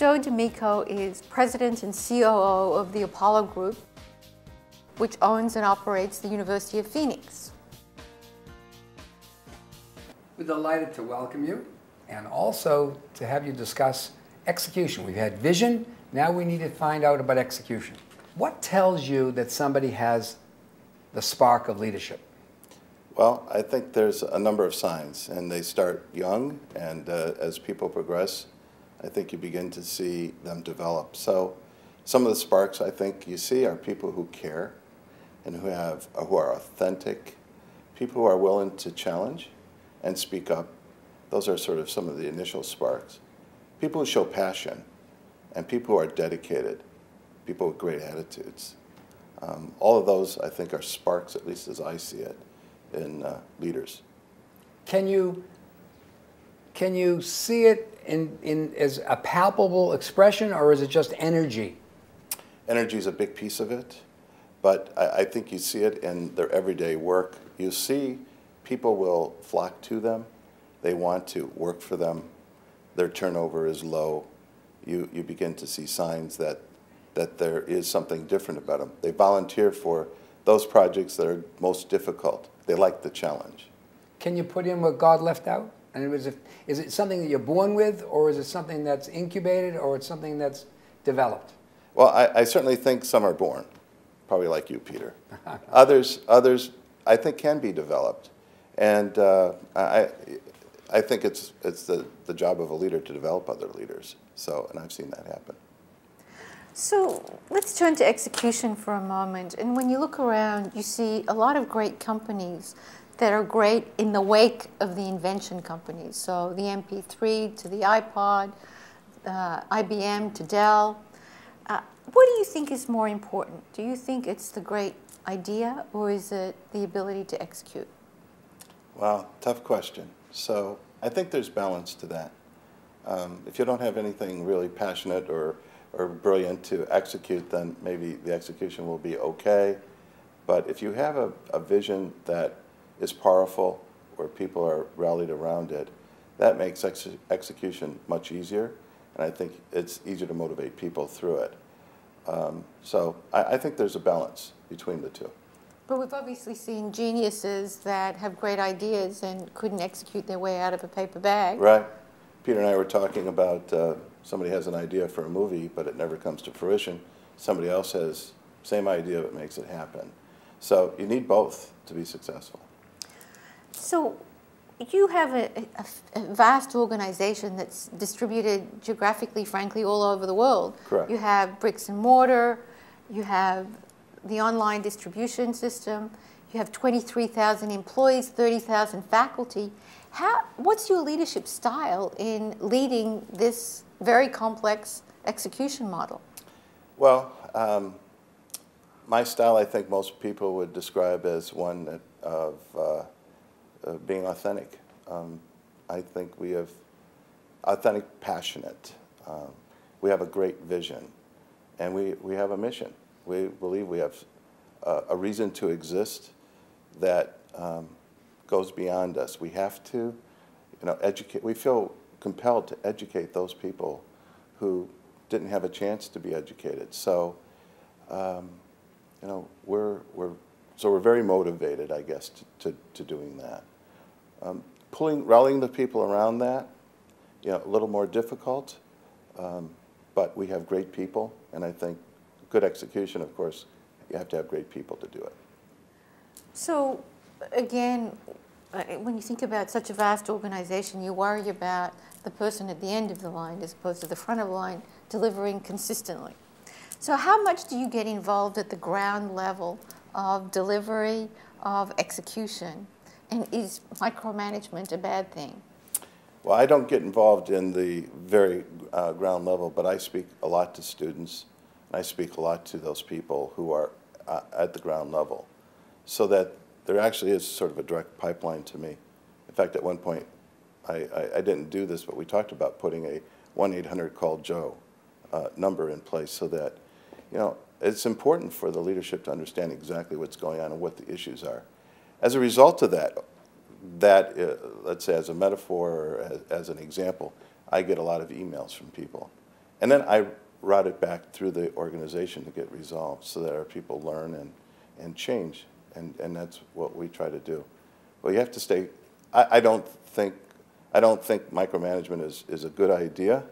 Joe D'Amico is president and COO of the Apollo Group, which owns and operates the University of Phoenix. We're delighted to welcome you and also to have you discuss execution. We've had vision, now we need to find out about execution. What tells you that somebody has the spark of leadership? Well, I think there's a number of signs, and they start young, and as people progress, I think you begin to see them develop. So some of the sparks I think you see are people who care and who are authentic, people who are willing to challenge and speak up. Those are sort of some of the initial sparks. People who show passion and people who are dedicated, people with great attitudes. All of those, I think, are sparks, at least as I see it, in leaders. Can you see it as a palpable expression, or is it just energy? Energy is a big piece of it, but I think you see it in their everyday work. You see people will flock to them. They want to work for them. Their turnover is low. You begin to see signs that there is something different about them. They volunteer for those projects that are most difficult. They like the challenge. Can you put in what God left out? And is it something that you're born with, or is it something that's incubated, or it's something that's developed? Well, I certainly think some are born, probably like you, Peter. Others, I think, can be developed. And I think it's the job of a leader to develop other leaders. So, and I've seen that happen. So let's turn to execution for a moment. And when you look around, you see a lot of great companies that are great in the wake of the invention companies. So the MP3 to the iPod, IBM to Dell. What do you think is more important? Do you think it's the great idea, or is it the ability to execute? Well, tough question. So I think there's balance to that. If you don't have anything really passionate or brilliant to execute, then maybe the execution will be okay. But if you have a vision that is powerful, where people are rallied around it, that makes execution much easier, and I think it's easier to motivate people through it. So I think there's a balance between the two. But we've obviously seen geniuses that have great ideas and couldn't execute their way out of a paper bag. Right. Peter and I were talking about somebody has an idea for a movie, but it never comes to fruition. Somebody else has the same idea but makes it happen. So you need both to be successful. So you have a vast organization that's distributed geographically, frankly, all over the world. Correct. You have bricks and mortar, you have the online distribution system, you have 23,000 employees, 30,000 faculty. What's your leadership style in leading this very complex execution model? Well, my style, I think most people would describe as one of being authentic. I think we have authentic, passionate. We have a great vision, and we have a mission. We believe we have a reason to exist that goes beyond us. We have to, educate. We feel compelled to educate those people who didn't have a chance to be educated. So, we're very motivated, I guess, to doing that. Rallying the people around that, a little more difficult, but we have great people, and I think good execution, of course, you have to have great people to do it. So, again, when you think about such a vast organization, you worry about the person at the end of the line as opposed to the front of the line delivering consistently. So how much do you get involved at the ground level of delivery, of execution? And is micromanagement a bad thing? Well, I don't get involved in the very ground level, but I speak a lot to students, and I speak a lot to those people who are at the ground level, so that there actually is sort of a direct pipeline to me. In fact, at one point, I didn't do this, but we talked about putting a 1-800-CALL-JOE number in place so that, it's important for the leadership to understand exactly what's going on and what the issues are. As a result of that, let's say as a metaphor or as an example, I get a lot of emails from people. And then I route it back through the organization to get resolved so that our people learn and change. And that's what we try to do. But you have to stay, I don't think micromanagement is a good idea.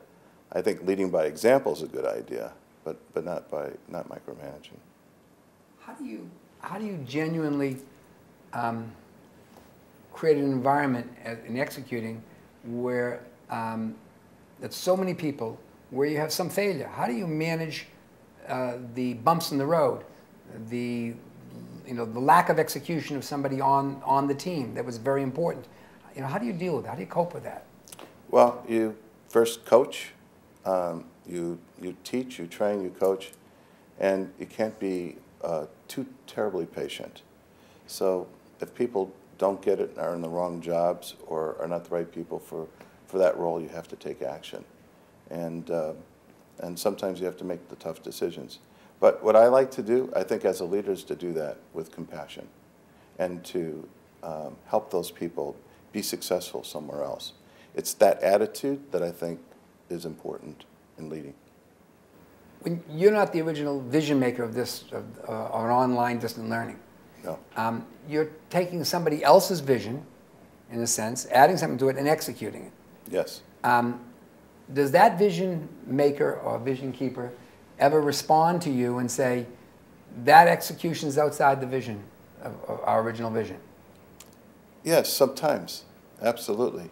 I think leading by example is a good idea, but not micromanaging. How do you genuinely create an environment in executing where that's so many people, where you have some failure? How do you manage the bumps in the road, the lack of execution of somebody on the team that was very important? How do you deal with that? How do you cope with that? Well, you first coach, you teach, you train, you coach, and you can't be too terribly patient. So if people don't get it, are in the wrong jobs, or are not the right people for that role, you have to take action. And sometimes you have to make the tough decisions. But what I like to do, I think as a leader, is to do that with compassion and to help those people be successful somewhere else. It's that attitude that I think is important in leading. When you're not the original vision maker of this, of online distant learning. No. You're taking somebody else's vision, in a sense, adding something to it, and executing it. Yes. Does that vision maker or vision keeper ever respond to you and say, that execution is outside the vision of our original vision? Yes, sometimes, absolutely.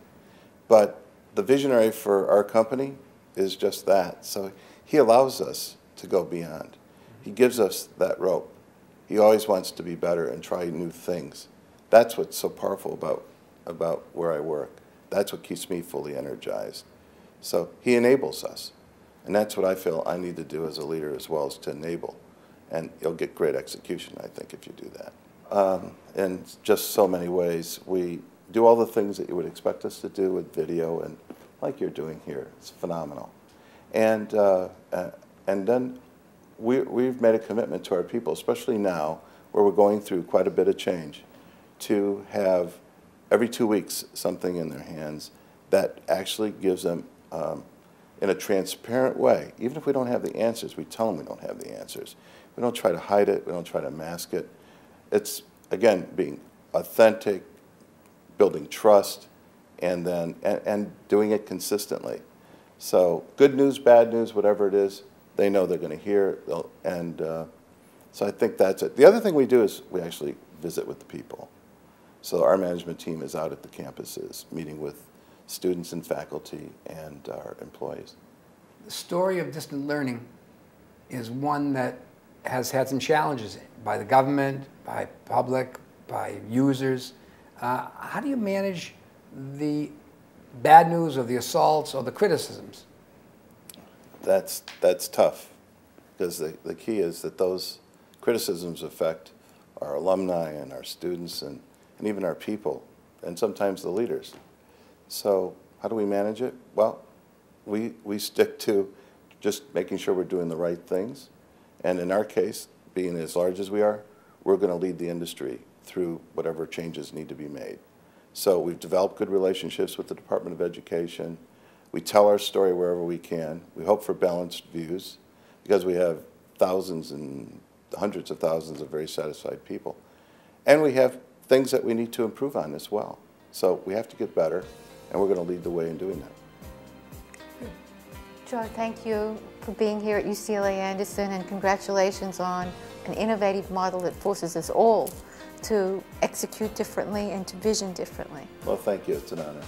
But the visionary for our company is just that. So he allows us to go beyond. He gives us that rope. He always wants to be better and try new things. That's what's so powerful about where I work. That's what keeps me fully energized. So he enables us. And that's what I feel I need to do as a leader as well, is to enable. And you'll get great execution, I think, if you do that. In just so many ways. We do all the things that you would expect us to do with video, and like you're doing here. It's phenomenal. And then we've made a commitment to our people, especially now, where we're going through quite a bit of change, to have every 2 weeks something in their hands that actually gives them, in a transparent way, even if we don't have the answers, we tell them we don't have the answers. We don't try to hide it, we don't try to mask it. It's, again, being authentic, building trust, and then and doing it consistently. So good news, bad news, whatever it is, they know they're going to hear it, and so I think that's it. The other thing we do is we actually visit with the people. So our management team is out at the campuses, meeting with students and faculty and our employees. The story of distant learning is one that has had some challenges by the government, by public, by users. How do you manage the bad news or the assaults or the criticisms? That's tough, because the key is that those criticisms affect our alumni and our students and even our people, and sometimes the leaders. So how do we manage it? Well, we stick to just making sure we're doing the right things. And in our case, being as large as we are, we're going to lead the industry through whatever changes need to be made. So we've developed good relationships with the Department of Education. We tell our story wherever we can. We hope for balanced views, because we have thousands and hundreds of thousands of very satisfied people. And we have things that we need to improve on as well. So we have to get better, and we're going to lead the way in doing that. Joe, thank you for being here at UCLA Anderson, and congratulations on an innovative model that forces us all to execute differently and to vision differently. Well, thank you. It's an honor.